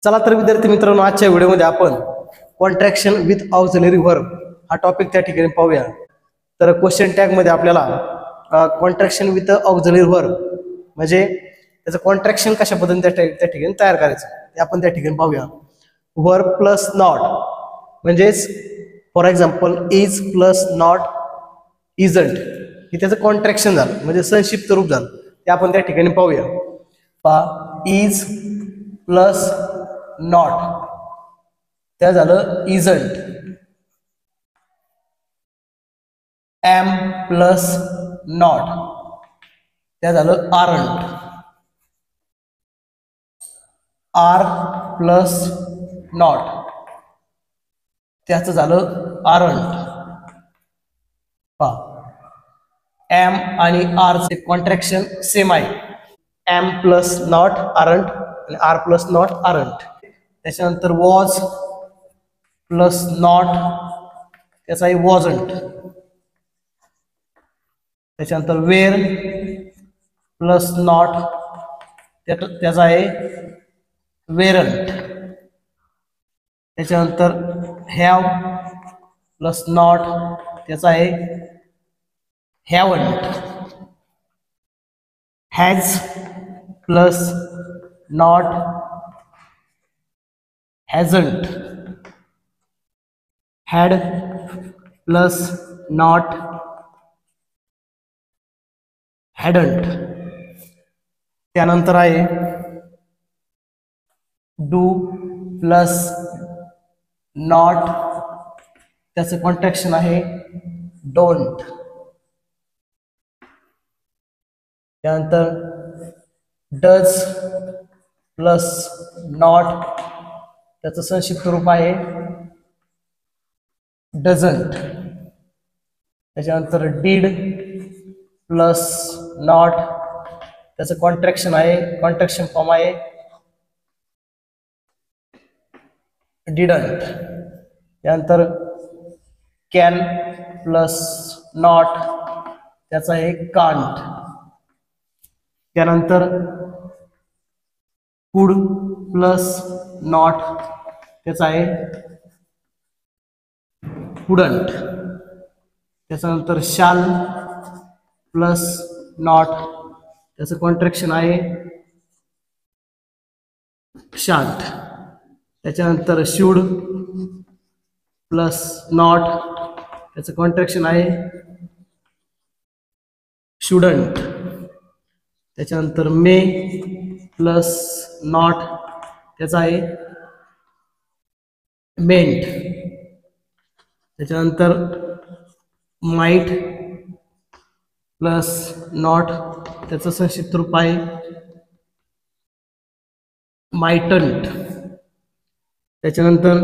चला तर विद्यार्थी मित्रांनो, आजच्या व्हिडिओमध्ये आपण कॉन्ट्रॅक्शन विथ ऑक्झिलरी व्हर्ब हा टॉपिक त्या ठिकाणी पाहूया. तर क्वेश्चन टॅग मध्ये आपल्याला कॉन्ट्रॅक्शन विथ ऑक्झिलरी व्हर्ब म्हणजे त्याचं कॉन्ट्रॅक्शन कशा पद्धतीने त्या ठिकाणी तयार करायचं ते आपण त्या ठिकाणी पाहूया. व्हर्ब प्लस नॉट म्हणजेच for example is plus not isn't हे त्याचं कॉन्ट्रॅक्शन झालं, म्हणजे संक्षिप्त रूप झालं. ते आपण त्या ठिकाणी पाहूया. इज प्लस नॉट त्या झालं इजंट. एम प्लस नॉट त्या झालं आरंट. आर प्लस नॉट त्याचं झालं आरंट. एम आणि आर चे कॉन्ट्रॅक्शन सेम आहे. एम प्लस नॉट आरंट आणि आर प्लस नॉट आरंट. त्याच्यानंतर वॉज प्लस नॉट त्याचाही वॉजंट. त्याच्यानंतर वेर प्लस नॉट त्याचा आहे वेरंट. त्याच्यानंतर हॅव प्लस नॉट त्याचा आहे haven't. Has plus not hasn't. Had plus not hadn't. त्यानंतर आहे डू प्लस नॉट त्याचं कॉन्ट्रॅक्शन आहे डोंट. त्यानंतर डज प्लस नॉट त्याचं संक्षिप्त रूप आहे डझंट. त्याच्यानंतर डीड प्लस नॉट त्याचं कॉन्ट्रॅक्शन फॉर्म आहे डिडंट. त्यानंतर कॅन प्लस नॉट त्याचा आहे कांट. त्यानंतर कुड प्लस नॉट त्याचा आहे कुडंट. त्याच्यानंतर शाल प्लस नॉट त्याचं कॉन्ट्रॅक्शन आहे शांट. त्याच्यानंतर शुड प्लस नॉट त्याचं कॉन्ट्रॅक्शन आहे शुडंट. त्याच्यानंतर मे प्लस नॉट त्याचा आहे मेंट. त्याच्यानंतर माइट प्लस नॉट त्याचं संक्षिप्त रूप आहे माइटंट. त्याच्यानंतर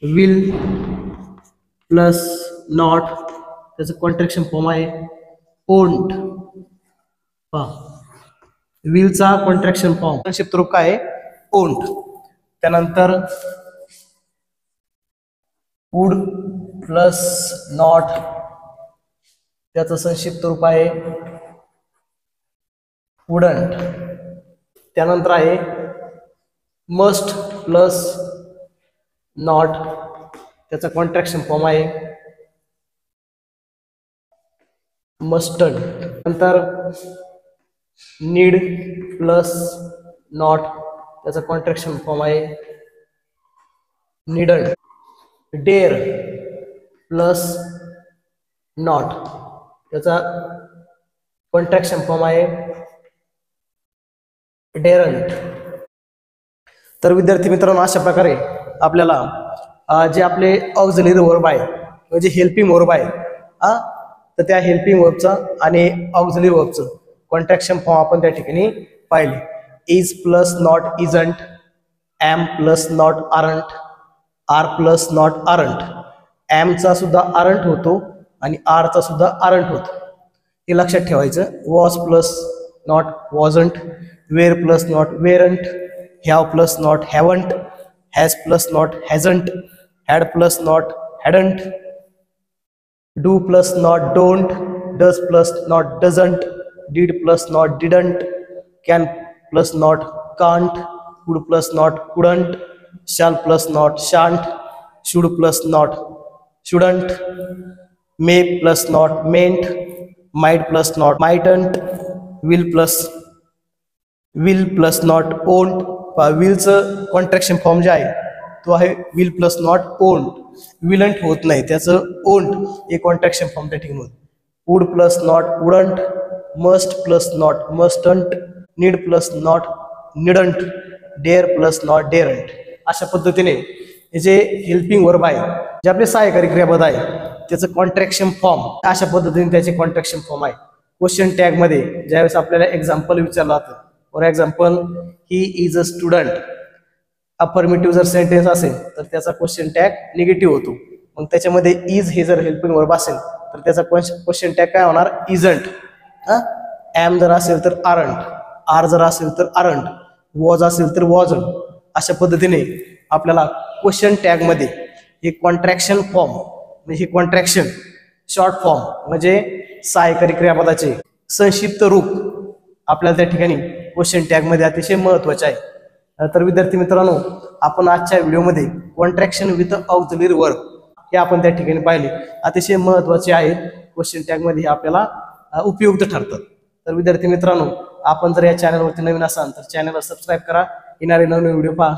विल प्लस नॉट त्याचं कॉन्ट्रॅक्शन फॉर्म आहे ओंट. विलचा कॉन्ट्रॅक्शन फॉर्म संक्षिप्त रूप काय आहे ओंट. त्यानंतर वुड प्लस नॉट त्याचं संक्षिप्त रूप आहे वुडंट. त्यानंतर आहे मस्ट प्लस नॉट त्याचा कॉन्ट्रॅक्शन फॉर्म आहे मस्टर्ड. नंतर नीड प्लस नॉट त्याचा कॉन्ट्रॅक्शन फॉर्म आहे नीडंट. डेअर प्लस नॉट त्याचा कॉन्ट्रॅक्शन फॉर्म आहे डेरंट. तर विद्यार्थी मित्रांनो, अशा प्रकारे आपल्याला जे आपले ऑक्झिलरी वर्ब आहे म्हणजे हेल्पिंग वर्ब आहे तर त्या हेल्पिंग वर्बचं आणि ऑक्झिलरी वर्बचं कॉन्ट्रॅक्शन फॉर्म आपण त्या ठिकाणी पाहिले. Is plus not isn't, am plus not aren't, are plus not aren't. एमचा सुद्धा आरंट होतो आणि आरचा सुद्धा आरंट होतो, हे लक्षात ठेवायचं. Was plus not wasn't, were plus not weren't, have plus not haven't, has plus not hasn't, had plus not hadn't, do plus not don't, does plus not doesn't, did plus not didn't, can plus not can't, could plus not couldn't, shall plus not shan't, should plus not shouldn't, may plus not mayn't, might plus not mightn't, will plus not won't. विलचं contraction form जे आहे तो आहे will plus not ओंट. विलंट होत नाही, त्याचं ओंट हे contraction form त्या ठिकाणी होतं. Would plus not wouldn't, must plus not mustn't, need plus not needn't, dare plus not daren't. अशा पद्धतीने हे जे हेल्पिंग वर्ब आहे, जे आपले सहाय्यकारी क्रियापद आहे, त्याचं कॉन्ट्रॅक्शन फॉर्म अशा पद्धतीने त्याचे कॉन्ट्रॅक्शन फॉर्म आहे. क्वेश्चन टॅग मध्ये ज्यावेळेस आपल्याला एक्झाम्पल विचारलं जातं, for example he is a student, affirmative जर सेंटेन्स असेल तर त्याचा क्वेश्चन टॅग निगेटिव्ह होतो. मग त्याच्यामध्ये इज हे जर हेल्पिंग वर्ब असेल तर त्याचा क्वेश्चन टॅग काय होणार, इजंट. एम जर असेल तर आरंट, आर जर असेल तर आरंट, वॉज असेल तर वॉजंट. अशा पद्धतीने आपल्याला क्वेश्चन टॅग मध्ये हे कॉन्ट्रॅक्शन फॉर्म म्हणजे हे कॉन्ट्रॅक्शन शॉर्ट फॉर्म म्हणजे सहाय्यकारी क्रियापदाचे संक्षिप्त रूप आपल्याला त्या ठिकाणी क्वेश्चन टॅग मध्ये अतिशय महत्वाचे आहे. तर विद्यार्थी मित्रांनो, आपण आजच्या व्हिडिओमध्ये कॉन्ट्रॅक्शन विथ ऑक्झिलरी वर्ब हे आपण त्या ठिकाणी पाहिले, अतिशय महत्वाचे आहेत. क्वेश्चन टॅग मध्ये हे आपल्याला उपयुक्त ठरतात. तर विद्यार्थी मित्रांनो, आपण जर या चॅनलवरती नवीन असाल तर चॅनलला सबस्क्राईब करा, येणारे नवीन व्हिडिओ पहा.